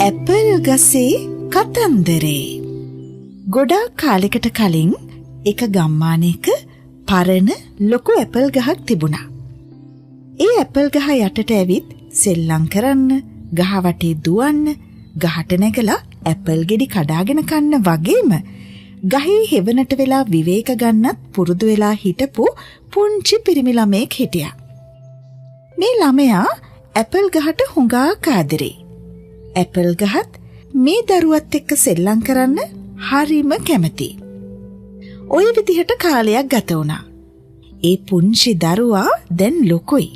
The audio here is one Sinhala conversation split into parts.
ඇපල් ගසේ කතන්දරේ. ගොඩාක් කාලෙකට කලින් එක ගම්මානයක පරණ ලොකු ඇපල් ගහක් තිබුණා. ඒ ඇපල් ගහ යටට ඇවිත් සෙල්ලම් කරන්න, ගහ වටේ දුවන්න, ගහට නැගලා ඇපල් ගෙඩි කඩාගෙන කන්න වගේම ගහේ හෙවණට වෙලා විවේක ගන්නත් පුරුදු වෙලා හිටපු පුංචි පිරිමි ළමයෙක් හිටියා. මේ ළමයා ඇපල් ගහට හුඟක් ආදරේ. ඇපල් ගහත් මේ දරුවත් එක්ක සෙල්ලම් කරන්න හරිම කැමති. ওই විදිහට කාලයක් ගත වුණා. ඒ පුංචි දරුවා දැන් ලොකුයි.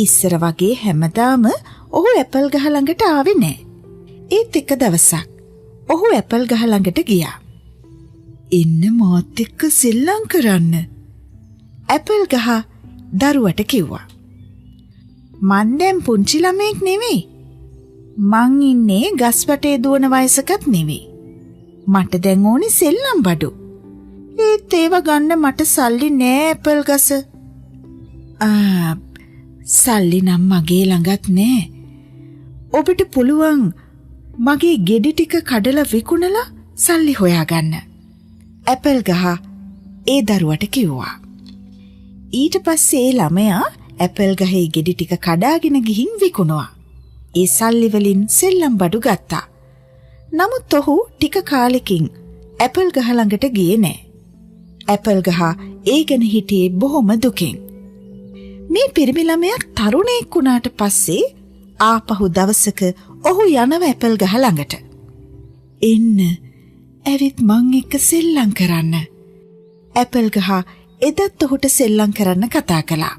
ඉස්සර වගේ හැමදාම ඔහු ඇපල් ගහ ළඟට ආවේ නැහැ. ඒත් එක දවසක් ඔහු ඇපල් ගහ ළඟට ගියා. "ඉන්න මාත් එක්ක සෙල්ලම් කරන්න." ඇපල් ගහ දරුවට කිව්වා. "මං දැන් පුංචි ළමෙක් නෙවෙයි. මං ඉන්නේ ගස් වටේ දුවන වයසකත් නෙවෙයි. මට දැන් ඕනි සෙල්ලම් බඩු. ඒත් ඒව ගන්න මට සල්ලි නෑ ඇපල් ගස." "සල්ලි නම් මගේ ළඟත් නෑ. ඔබට පුළුවන් මගේ ගෙඩි ටික කඩලා විකුණලා සල්ලි හොයාගන්න." ඇපල් ගහ ඒ දරුවට කිව්වා. ඊට පස්සේ ඒ ළමයා ඇපල් ගහේ ගෙඩි ටික කඩාගෙන ගිහින් විකුණුවා. ඒ සල්ලි වලින් සෙල්ලම් බඩු ගත්තා. නමුත් ඔහු ටික කාලෙකින් ඇපල් ගහ ළඟට ගියේ නෑ. ඇපල් ගහ ඒ ගැන හිටියේ බොහොම දුකින්. මේ පිරිමි ළමයා තරුණයෙක් වුණාට පස්සේ ආපහු දවසක ඔහු යනවා ඇපල් ගහ ළඟට. "එන්න, ඇවිත් මං එක්ක සෙල්ලම් කරන්න." ඇපල් ගහ එදත් ඔහුට සෙල්ලම් කරන්න කතා කළා.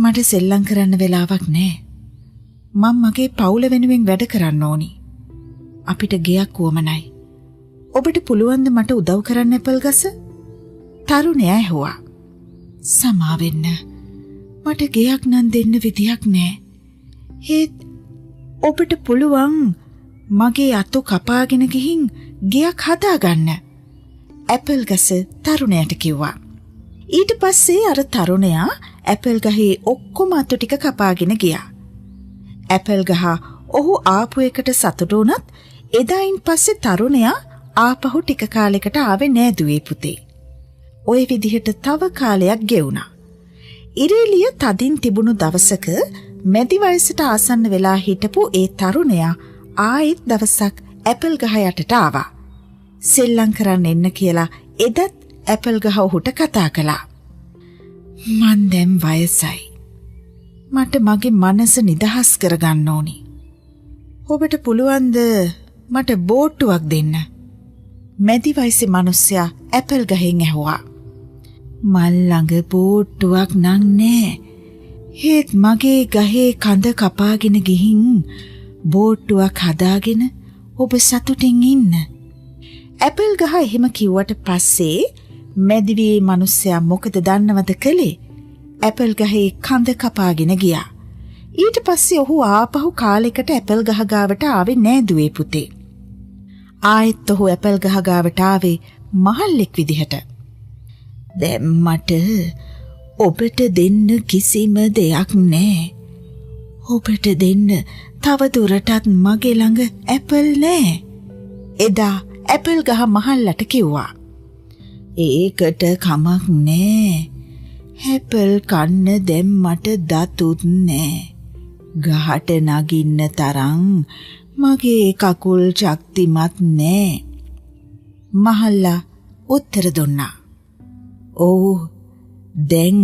"මට සෙල්ලම් කරන්න වෙලාවක් නෑ. මං මගේ පවුල වෙනුවෙන් වැඩ කරන්න ඕනි. අපිට ගෙයක් වුවමනයි. ඔබට පුළුවන්ද මට උදව් කරන්න ඇපල් ගස?" තරුණයා ඇහුවා. "සමාවෙන්න. මට ගෙයක් නම් දෙන්න විදියක් නෑ. ඒත් ඔබට පුළුවන් මගේ අතු කපාගෙන ගිහින් ගෙයක් හදාගන්න." ඇපල් ගස තරුණයාට කිව්වා. ඊට පස්සේ අර තරුණයා ඇපල් ගහේ ඔක්කොම අතු ටික කපාගෙන ගියා. ඇපල් ගහ ඔහු ආපු එකට සතුටු වුණත් එදායින් පස්සේ තරුණයා ආපහු ටික කාලෙකට ආවේ නෑ දුවේ පුතේ. ওই විදිහට තව කාලයක් ගෙවුණා. ඉරේලිය තදින් තිබුණු දවසක මැදි වයසට ආසන්න වෙලා හිටපු ඒ තරුණයා ආයෙත් දවසක් ඇපල් ගහ යටට ආවා. සෙල්ලම් කරන්න එන්න කියලා එදත් ඇපල් ගහ ඔහුට කතා කළා. "මං දැන් වයසයි. මට මගේ මනස නිදහස් කරගන්න ඕනි. ඔබට පුළුවන්ද මට බෝට්ටුවක් දෙන්න?" මැදි වයසේ මිනිස්සයා ඇපල් ගහෙන් ඇහුවා. "මල් ළඟ බෝට්ටුවක් නං නෑ. ඒත් මගේ ගහේ කඳ කපාගෙන ගිහින් බෝට්ටුවක් හදාගෙන ඔබ සතුටින් ඉන්න." ඇපල් ගහ එහෙම කිව්වට පස්සේ මැදිවියේ මිනිස්සයා මොකද දන්නවද කළේ? ඇපල් ගහේ කඳ කපාගෙන ගියා. ඊට පස්සේ ඔහු ආපහු කාලෙකට ඇපල් ගහ ගාවට ආවේ නෑ දුවේ පුතේ. ආයෙත් ඔහු ඇපල් ගහ ගාවට ආවේ මහල්ලෙක් විදිහට. "දැන් මට ඔබට දෙන්න කිසිම දෙයක් නෑ. ඔබට දෙන්න තව දුරටත් මගේ ළඟ ඇපල් නෑ." එදා ඇපල් ගහ මහල්ලට කිව්වා. "ඒකට කමක් නෑ. ඇපල් කන්න දැන් මට දතුත් නෑ. ගහට නගින්න තරම් මගේ කකුල් ශක්තිමත් නෑ." මහල්ලා උත්තර දුන්නා. "ඔව්, දැන්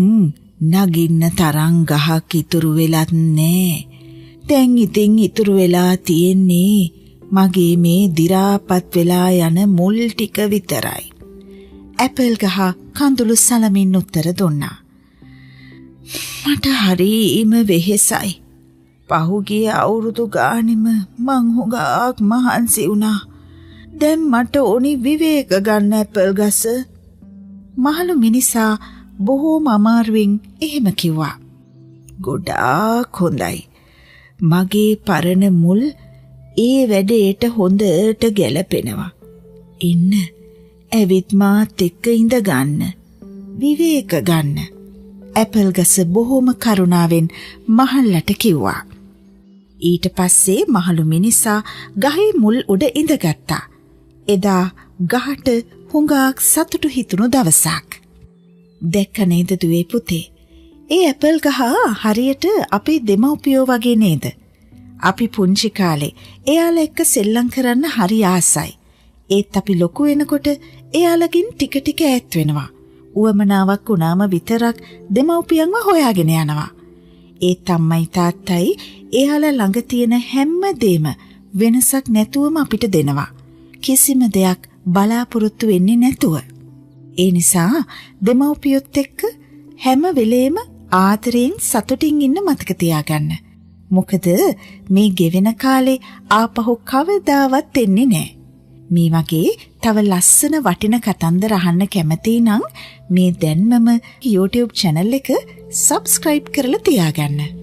නගින්න තරම් ගහක් ඉතුරු වෙලත් නෑ. දැන් ඉතින් ඉතුරු වෙලා තියෙන්නේ මගේ මේ දි รา පත් වෙලා යන මුල් ටික විතරයි." ඇපල් ගහ කඳුළු සලමින් උත්තර දුන්නා. "මට හරීම වෙහෙසයි. පහුගිය අවුරුදු ගානෙම මං හුඟක් මහන්සි වුණා. දැන් මට ඕනි විවේක ගන්න ඇපල් ගස." මහලු මිනිසා බොහෝම අමාරුවෙන් එහෙම කිව්වා. "ගොඩාක් හොඳයි. මගේ පරණ මුල් ඒ වැඩේට හොඳට ගැලපෙනවා. ඉන්න, ඇවිත් මාත් එක්ක ඉඳ ගන්න. විවේක ගන්න." ඇපල් ගස බොහොම කරුණාවෙන් මහල්ලට කිව්වා. ඊට පස්සේ මහලු මිනිසා ගහේ මුල් උඩ ඉඳගත්තා. එදා ගහට හුඟක් සතුටු හිතුණු දවසක්. දැක්ක නේද දුවේ පුතේ? ඒ ඇපල් ගහ හරියට අපේ දෙමව්පියෝ වගේ නේද? අපි පුංචි කාලේ එයාලා එක්ක සෙල්ලම් කරන්න හරි ආසයි. ඒත් අපි ලොකු වෙනකොට එයාලකින් ටික ටික ඈත් වෙනවා. උවමනාවක් වුණාම විතරක් දෙමව්පියන්ව හොයාගෙන යනවා. ඒත් අම්මයි තාත්තයි එයාලා ළඟ තියෙන හැම දෙම වෙනසක් නැතුවම අපිට දෙනවා. කිසිම දෙයක් බලාපොරොත්තු වෙන්නේ නැතුව. ඒ නිසා දෙමව්පියොත් එක්ක හැම වෙලේම ආදරයෙන් සතුටින් ඉන්න මතක තියාගන්න. මොකද මේ ගෙවෙන කාලේ ආපහු කවදාවත් එන්නේ නැහැ. මේ වගේ තව ලස්සන වටින කතන්දර අහන්න කැමති නම් මේ දැන්මම YouTube channel එක subscribe කරලා තියාගන්න.